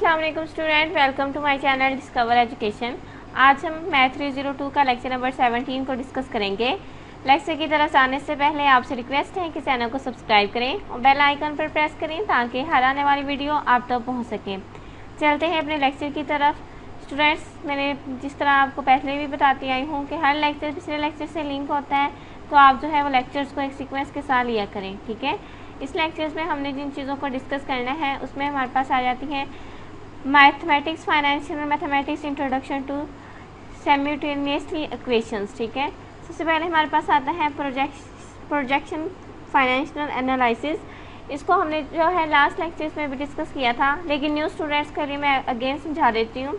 अस्सलाम वालेकुम student, welcome to my channel discover education. आज हम मैथ 302 का लेक्चर नंबर 17 को डिस्कस करेंगे। लेक्चर की तरफ आने से पहले आपसे रिक्वेस्ट है कि चैनल को सब्सक्राइब करें और बेल आइकन पर प्रेस करें ताकि हर आने वाली वीडियो आप तक पहुंच सके। चलते हैं अपने लेक्चर की तरफ। स्टूडेंट्स, मैंने जिस तरह आपको पहले भी बताती आई हूँ कि हर लेक्चर पिछले लेक्चर से लिंक होता है, तो आप जो है वो लेक्चर्स को एक सीक्वेंस के साथ लिया करें, ठीक है। इस लेक्चर्स में हमने जिन चीज़ों को डिस्कस करना है उसमें हमारे पास आ जाती हैं mathematics, financial mathematics, introduction to simultaneously equations, ठीक है। सबसे पहले हमारे पास आता है प्रोजेक्शन फाइनेंशियल एनालिसिस। इसको हमने जो है लास्ट लेक्चर्स में भी डिस्कस किया था, लेकिन न्यू स्टूडेंट्स के लिए मैं अगेन समझा देती हूँ।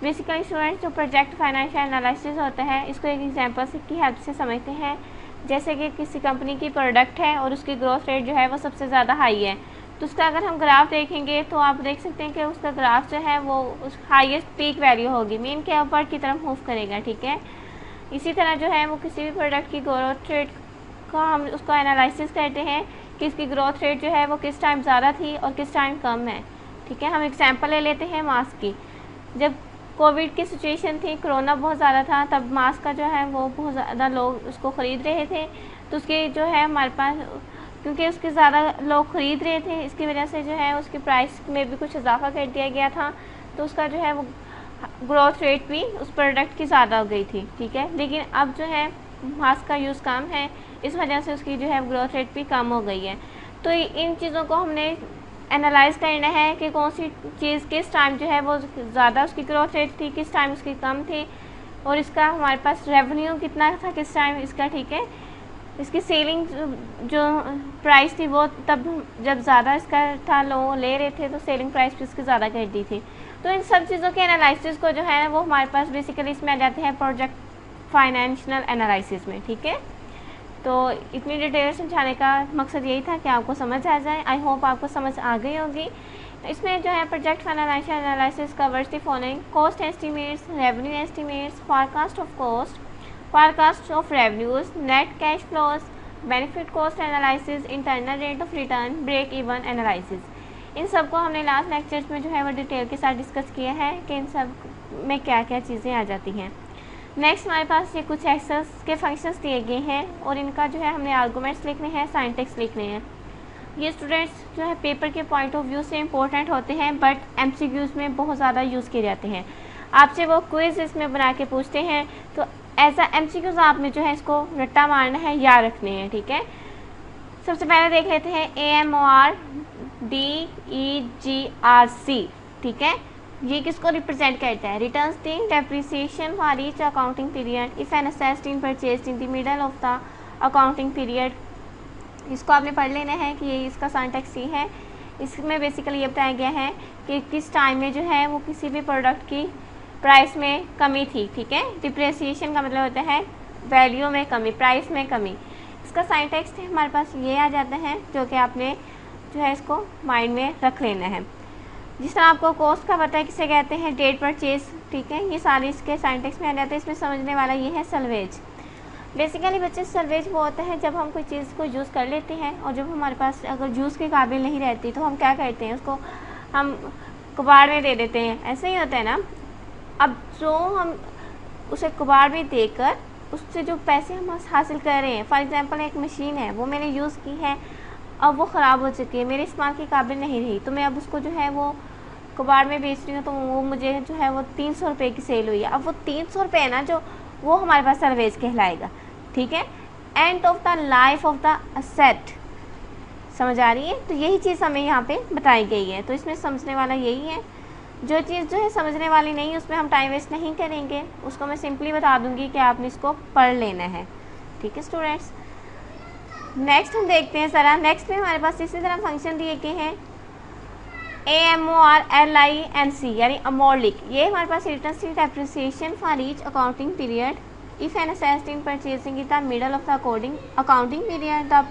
बेसिकली स्टूडेंट्स, जो प्रोजेक्ट फाइनेंशियल एनालिसिस होता है, इसको एक एग्जांपल की हेल्प से समझते हैं। जैसे कि किसी कंपनी की प्रोडक्ट है और उसकी ग्रोथ रेट जो है वो सबसे ज़्यादा हाई है, तो उसका अगर हम ग्राफ देखेंगे तो आप देख सकते हैं कि उसका ग्राफ जो है वो उस हाईएस्ट पीक वैल्यू होगी, मीन के ऊपर की तरफ मूव करेगा, ठीक है। इसी तरह जो है वो किसी भी प्रोडक्ट की ग्रोथ रेट का हम उसको एनालिसिस करते हैं कि इसकी ग्रोथ रेट जो है वो किस टाइम ज़्यादा थी और किस टाइम कम है, ठीक है। हम एग्जाम्पल ले लेते हैं मास्क की। जब कोविड की सिचुएशन थी, कोरोना बहुत ज़्यादा था, तब मास्क का जो है वो बहुत ज़्यादा लोग उसको ख़रीद रहे थे, तो उसकी जो है हमारे पास, क्योंकि उसके ज़्यादा लोग ख़रीद रहे थे, इसकी वजह से जो है उसकी प्राइस में भी कुछ इजाफा कर दिया गया था, तो उसका जो है वो ग्रोथ रेट भी उस प्रोडक्ट की ज़्यादा हो गई थी, ठीक है। लेकिन अब जो है मास्क का यूज़ कम है, इस वजह से उसकी जो है ग्रोथ रेट भी कम हो गई है। तो इन चीज़ों को हमने एनालाइज करना है कि कौन सी चीज़ किस टाइम जो है वो ज़्यादा उसकी ग्रोथ रेट थी, किस टाइम उसकी कम थी, और इसका हमारे पास रेवेन्यू कितना था किस टाइम इसका, ठीक है। इसकी सेलिंग जो प्राइस थी वो तब जब ज़्यादा इसका था, लोग ले रहे थे, तो सेलिंग प्राइस भी इसकी ज़्यादा कर दी थी। तो इन सब चीज़ों के एनालिसिस को जो है वो हमारे पास बेसिकली इसमें आ जाते हैं प्रोजेक्ट फाइनेंशियल एनालिसिस में, ठीक है। तो इतनी डिटेल समझाने का मकसद यही था कि आपको समझ आ जाए। आई होप आपको समझ आ गई होगी। इसमें जो है project financial analysis covers the following: cost estimates, revenue estimates, forecast of cost, forecast of revenues, net cash flows, benefit cost analysis, internal rate of return, break even analysis। इन सब को हमने लास्ट लेक्चर्स में जो है वो detail के साथ discuss किया है कि इन सब में क्या क्या चीज़ें आ जाती हैं। नेक्स्ट हमारे पास ये कुछ एक्सेस के फंक्शंस दिए गए हैं और इनका जो है हमने आर्गूमेंट्स लिखने हैं, सिंटैक्स लिखने हैं। ये स्टूडेंट्स जो है पेपर के पॉइंट ऑफ व्यू से इंपॉर्टेंट होते हैं, बट एमसीक्यूज़ में बहुत ज़्यादा यूज़ किए जाते हैं। आपसे वो क्विज इसमें बना के पूछते हैं, तो ऐसा एमसीक्यूज़ आपने जो है इसको रट्टा मारना है, याद रखने हैं, ठीक है। सबसे पहले देख लेते हैं AMOR DEGRC, ठीक है। ये किसको रिप्रेजेंट करता है? Returns the depreciation for each accounting period if an assessed in purchased in the middle of the accounting period. इसको आपने पढ़ लेना है कि ये इसका सिंटैक्स ये है। इसमें बेसिकली ये बताया गया है कि किस टाइम में जो है वो किसी भी प्रोडक्ट की प्राइस में कमी थी, ठीक है। डिप्रिसिएशन का मतलब होता है वैल्यू में कमी, प्राइस में कमी। इसका सिंटैक्स हमारे पास ये आ जाता है, जो कि आपने जो है इसको माइंड में रख लेना है। जिस तरह आपको कॉस्ट का पता है किसे कहते हैं, डेट परचेज, ठीक है। ये सारे इसके सिंटैक्स में आ जाते हैं। इसमें समझने वाला ये है सल्वेज। बेसिकली बच्चे, सल्वेज वो होता है जब हम कोई चीज़ को यूज़ कर लेते हैं और जब हमारे पास अगर यूज़ के काबिल नहीं रहती तो हम क्या करते हैं, उसको हम कबाड़ में दे देते हैं, ऐसे ही होता है ना। अब जो हम उसे कबाड़ में देकर उससे जो पैसे हम हासिल कर रहे हैं, फॉर एग्जांपल एक मशीन है, वो मैंने यूज़ की है, अब वो ख़राब हो चुकी है, मेरे इस्तेमाल के काबिल नहीं रही, तो मैं अब उसको जो है वो कबाड़ में बेच रही हूँ, तो वो मुझे जो है वो 300 रुपये की सेल हुई है। अब वो 300 रुपये ना, जो वो हमारे पास सल्वेज कहलाएगा, ठीक है। End of the life of the asset, समझ आ रही है? तो यही चीज़ हमें यहाँ पे बताई गई है। तो इसमें समझने वाला यही है। जो चीज़ जो है समझने वाली नहीं, उसमें हम टाइम वेस्ट नहीं करेंगे, उसको मैं सिंपली बता दूंगी कि आपने इसको पढ़ लेना है, ठीक है स्टूडेंट्स। नेक्स्ट हम देखते हैं ज़रा। नेक्स्ट में हमारे पास इसी तरह फंक्शन दिए गए हैं AMORLINC, यानी अमोर्लिक। ये हमारे पास returns the depreciation for each accounting period if an assessed in purchasing in the middle of the accounting period the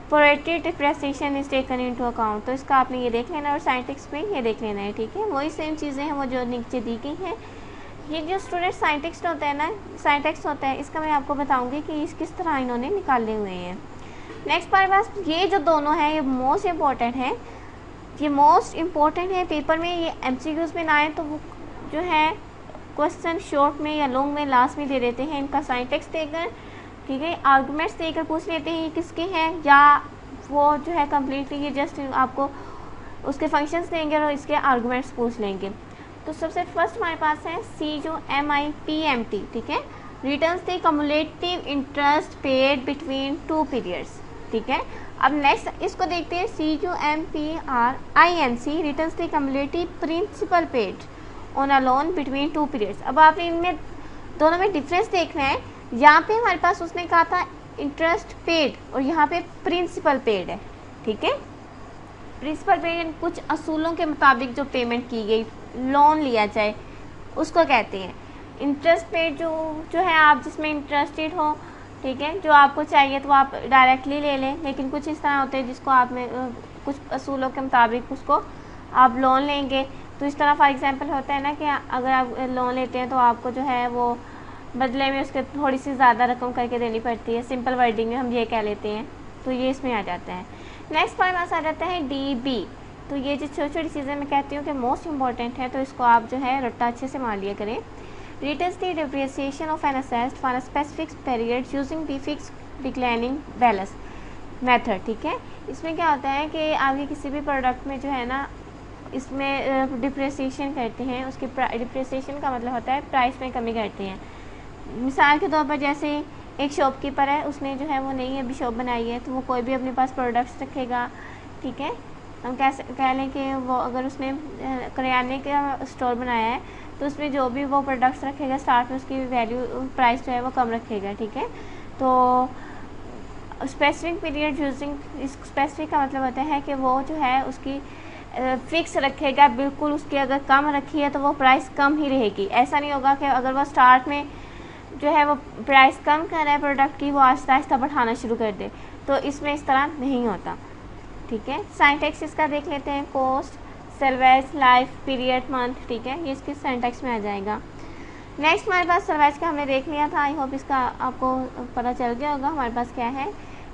prorated depreciation is taken into account. तो इसका आपने ये देख लेना और सिंटैक्स में ये देख लेना है, ठीक है। वही सेम चीज़ें हैं वो जो नीचे दी गई हैं। ये जो स्टूडेंट सिंटैक्स होता है ना, सिंटैक्स होता है, इसका मैं आपको बताऊंगी कि इस किस तरह इन्होंने निकाले हुए हैं। नेक्स्ट हमारे पास ये जो दोनों हैं ये मोस्ट इम्पॉर्टेंट है। ये मोस्ट इम्पोर्टेंट है पेपर में, ये MCQs में ना आए तो वो जो है क्वेश्चन शॉर्ट में या लॉन्ग में लास्ट में दे देते हैं। इनका सिंटैक्स देकर, ठीक है, आर्गुमेंट्स देकर पूछ लेते हैं ये किसके हैं, या वो जो है कम्प्लीटली ये जस्ट आपको उसके फंक्शंस देंगे और इसके आर्गुमेंट्स पूछ लेंगे। तो सबसे फर्स्ट हमारे पास है सी जो MIPMT, ठीक है, returns the cumulative interest paid between 2 periods, ठीक है। अब नेक्स्ट इसको देखते हैं, सी जो MPRINC returns the cumulative principal paid on a loan between 2 periods. अब आपने इनमें दोनों में डिफरेंस देखना है। यहाँ पे हमारे पास उसने कहा था इंटरेस्ट पेड और यहाँ पे प्रिंसिपल पेड है, ठीक है। प्रिंसिपल पेड कुछ असूलों के मुताबिक जो पेमेंट की गई, लोन लिया जाए, उसको कहते हैं। इंटरेस्ट पेड जो है आप जिसमें इंटरेस्टेड हो, ठीक है, जो आपको चाहिए तो आप डायरेक्टली ले लें, लेकिन कुछ इस तरह होते हैं जिसको आप में कुछ असूलों के मुताबिक उसको आप लोन लेंगे। तो इस तरह फॉर एग्जांपल होता है ना कि अगर आप लोन लेते हैं तो आपको जो है वो बदले में उसके थोड़ी सी ज़्यादा रकम करके देनी पड़ती है, सिंपल वर्डिंग में हम ये कह लेते हैं, तो ये इसमें आ जाता है। नेक्स्ट हमारे पास आ जाता है DB। तो ये जो छोटी छोटी चीज़ें मैं कहती हूँ कि मोस्ट इंपॉर्टेंट है, तो इसको आप जो है रट्टा अच्छे से मार लिया करें। Returns the depreciation of an asset for a specific period using the fixed declining balance method, ठीक है। इसमें क्या होता है कि आगे किसी भी प्रोडक्ट में जो है ना, इसमें डिप्रिसिएशन करते हैं, उसकी डिप्रिसिएशन का मतलब होता है प्राइस में कमी करते हैं। मिसाल के तौर पर जैसे एक शॉपकीपर है, उसने जो है वो नई अभी शॉप बनाई है, तो वो कोई भी अपने पास प्रोडक्ट्स रखेगा, ठीक है। हम कह लें कि वो अगर उसने करियाने का स्टोर बनाया है तो उसमें जो भी वो प्रोडक्ट्स रखेगा स्टार्ट में उसकी वैल्यू प्राइस जो है वो कम रखेगा, ठीक है। तो स्पेसिफिक पीरियड यूजिंग, इस स्पेसिफिक का मतलब होता है कि वो जो है उसकी फिक्स रखेगा, बिल्कुल उसकी अगर कम रखी है तो वो प्राइस कम ही रहेगी। ऐसा नहीं होगा कि अगर वो स्टार्ट में जो है वो प्राइस कम कर रहा है प्रोडक्ट की, वो आहिस्ता आहिस्ता बढ़ाना शुरू कर दे, तो इसमें इस तरह नहीं होता, ठीक है। सिंटैक्स इसका देख लेते हैं, cost, service, life, period, month, ठीक है, ये इसके सिंटैक्स में आ जाएगा। नेक्स्ट हमारे पास सर्विस का हमने देख लिया था, आई होप इसका आपको पता चल गया होगा। हमारे पास क्या है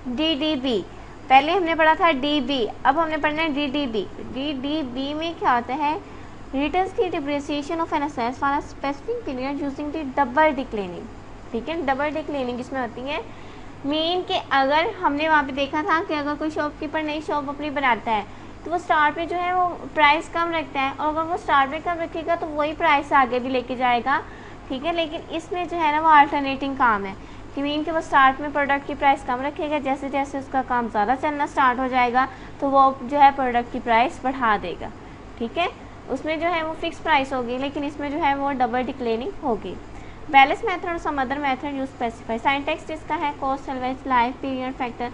DDB, पहले हमने पढ़ा था DB, अब हमने पढ़ना है DDB। DDB में क्या होता है, returns the depreciation of an asset for a specific period using the double declining, ठीक है। डबल डिक्लेनिंग इसमें होती है मीन कि अगर हमने वहाँ पे देखा था कि अगर कोई शॉपकीपर नई शॉप अपनी बनाता है तो वो स्टार्ट में जो है वो प्राइस कम रखता है, और अगर वो स्टार्ट में कम रखेगा तो वही प्राइस आगे भी लेके जाएगा, ठीक है। लेकिन इसमें जो है ना वो अल्टरनेटिंग काम है कि मीन कि वो स्टार्ट में प्रोडक्ट की प्राइस कम रखेगा, जैसे जैसे उसका काम ज़्यादा चलना स्टार्ट हो जाएगा तो वो जो है प्रोडक्ट की प्राइस बढ़ा देगा, ठीक है। उसमें जो है वो फिक्स प्राइस होगी, लेकिन इसमें जो है वो डबल डिक्लेनिंग होगी। बैलेंस मेथड और some other method use specify. Syntax इसका है cost, service, life, period, factor.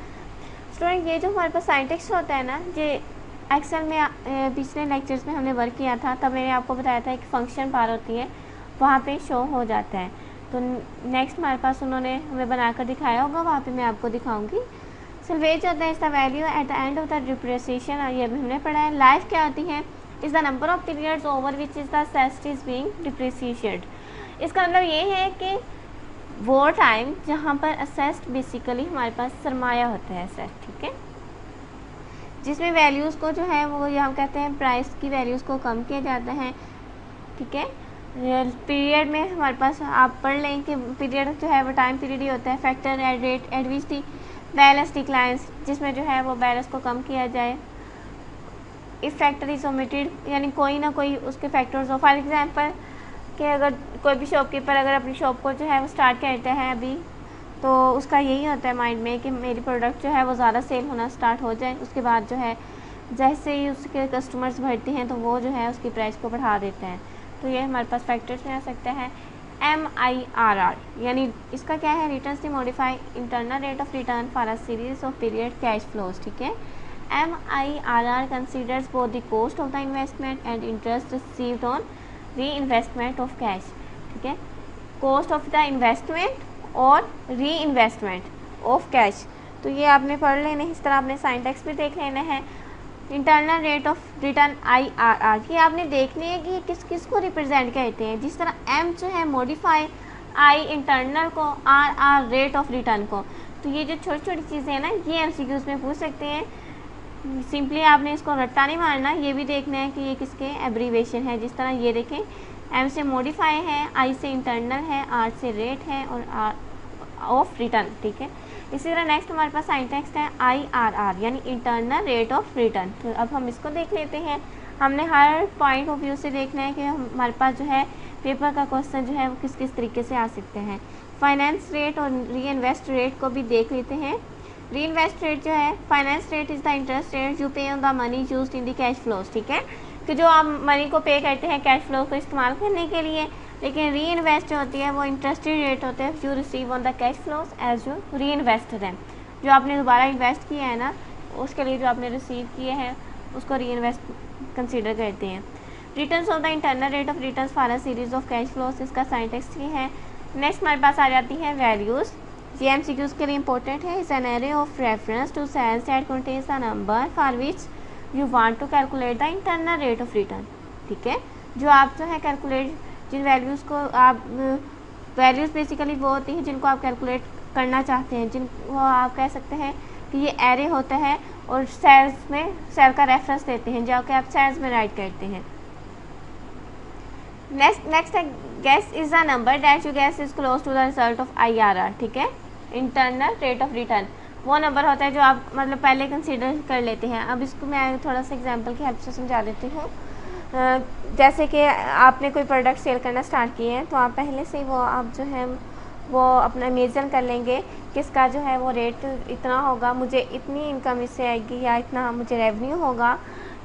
Student ये जो हमारे पास सिंटैक्स होता है ना, ये एक्सेल में पिछले लेक्चर्स में हमने वर्क किया था, तब मैंने आपको बताया था कि फंक्शन बार होती है, वहाँ पे शो हो जाता है। तो नेक्स्ट हमारे पास उन्होंने हमें बनाकर दिखाया होगा, वहाँ पे मैं आपको दिखाऊंगी। सल्वेज होता है, इसका value at the end of the depreciation, और ये भी हमने पढ़ा है। लाइफ क्या होती है, is the number of periods over which is the asset is being depreciated. इसका मतलब ये है कि वो टाइम जहाँ पर असेट बेसिकली हमारे पास सरमाया होता है असेट, ठीक है, जिसमें वैल्यूज़ को जो है वो हम कहते हैं प्राइस की वैल्यूज़ को कम किया जाता है, ठीक है। पीरियड में हमारे पास आप पढ़ लें कि पीरियड जो है वो टाइम पीरियड ही होता है। Factor at rate at which the balance declines, जिसमें जो है वो बैलेंस को कम किया जाए। इफ फैक्टर इज ओमिटेड, यानी कोई ना कोई उसके फैक्टर्स हो। फॉर एग्जांपल कि अगर कोई भी शॉपकीपर अगर अपनी शॉप को जो है वो स्टार्ट करता है अभी, तो उसका यही होता है माइंड में कि मेरी प्रोडक्ट जो है वो ज़्यादा सेल होना स्टार्ट हो जाए, उसके बाद जो है जैसे ही उसके कस्टमर्स बढ़ते हैं तो वो जो है उसकी प्राइस को बढ़ा देते हैं। तो ये हमारे पास फैक्टर्स में आ सकता है। MIRR यानी इसका क्या है, returns the modify internal rate of return for a series of period cash flows, ठीक है। MIRR considers both the cost of the investment and interest received on reinvestment of cash, ठीक है। कॉस्ट ऑफ द इन्वेस्टमेंट और री investment of cash, तो ये आपने पढ़ लेने। इस तरह आपने साइंटैक्स भी देख लेना है। Internal rate of return IRR की आपने देखनी है कि किस किस को रिप्रेजेंट करते हैं। जिस तरह M जो है मॉडिफाई, I इंटरनल को, RR रेट ऑफ रिटर्न को। तो ये जो छोटी छोटी चीज़ें हैं ना, ये MCQs में पूछ सकते हैं। सिंपली आपने इसको रट्टा नहीं मारना, ये भी देखना है कि ये किसके एब्रीवेशन है। जिस तरह ये देखें, एम से मॉडिफाई है, आई से इंटरनल है, आर से रेट है और आर ऑफ रिटर्न, ठीक है। इसी तरह नेक्स्ट हमारे पास साइंटेक्स्ट है IRR यानी इंटरनल रेट ऑफ रिटर्न। तो अब हम इसको देख लेते हैं। हमने हर पॉइंट ऑफ व्यू से देखना है कि हमारे पास जो है पेपर का क्वेश्चन जो है वो किस किस तरीके से आ सकते हैं। फाइनेंस रेट और री इन्वेस्ट रेट को भी देख लेते हैं। री इन्वेस्ट रेट जो है, finance rate is the interest rate you pay on the money used in the cash flows, ठीक है, कि जो आप मनी को पे करते हैं कैश फ्लो को इस्तेमाल करने के लिए। लेकिन री इन्वेस्ट जो होती है वो इंटरेस्टेड रेट होते हैं you receive on the cash flows as you reinvest them. जो आपने दोबारा इन्वेस्ट किया है ना, उसके लिए जो आपने रिसीव किए हैं उसको री इन्वेस्ट कंसिडर करते हैं। Returns of the internal rate of returns for a series of cash flows, इसका साइंटेक्स्ट ये है। नेक्स्ट हमारे पास आ जाती है वैल्यूज़। ये MCQs के लिए इंपॉर्टेंट है। Is an array of reference to cells that contains the number for which you want to calculate the internal rate of return, ठीक है। जो आप जो है कैलकुलेट, जिन वैल्यूज़ को आप, वैल्यूज़ बेसिकली वो होती हैं जिनको आप कैलकुलेट करना चाहते हैं, जिनको आप कह सकते हैं कि ये एरे होता है और सेल्स में सेल का रेफरेंस देते हैं, जो कि आप सेल्स में राइट करते हैं। नेक्स्ट है guess is the number that you guess is close to the result of IRR, ठीक है, इंटरनल रेट ऑफ रिटर्न। वो नंबर होता है जो आप मतलब पहले कंसीडर कर लेते हैं। अब इसको मैं थोड़ा सा एग्जांपल की हेल्प से समझा देती हूँ। जैसे कि आपने कोई प्रोडक्ट सेल करना स्टार्ट किए हैं, तो आप पहले से वो आप जो है वो अपना मेजर कर लेंगे कि इसका जो है वो रेट इतना होगा, मुझे इतनी इनकम इससे आएगी या इतना मुझे रेवेन्यू होगा,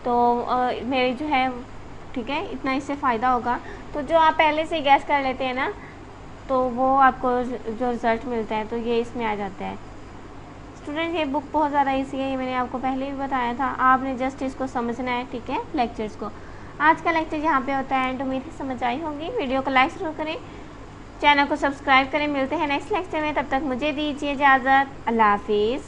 तो मेरी जो है, ठीक है, इतना इससे फ़ायदा होगा। तो जो आप पहले से गैस कर लेते हैं ना, तो वो आपको जो रिज़ल्ट मिलता है तो ये इसमें आ जाता है। स्टूडेंट, ये बुक बहुत ज़्यादा ईजी है, ये मैंने आपको पहले भी बताया था, आपने जस्ट इसको समझना है, ठीक है, लेक्चर्स को। आज का लेक्चर यहाँ पे होता है एंड। उम्मीद है समझ आई होगी। वीडियो को लाइक जरूर करें, चैनल को सब्सक्राइब करें। मिलते हैं नेक्स्ट लेक्चर में, तब तक मुझे दीजिए इजाज़त। अल्लाह हाफिज़।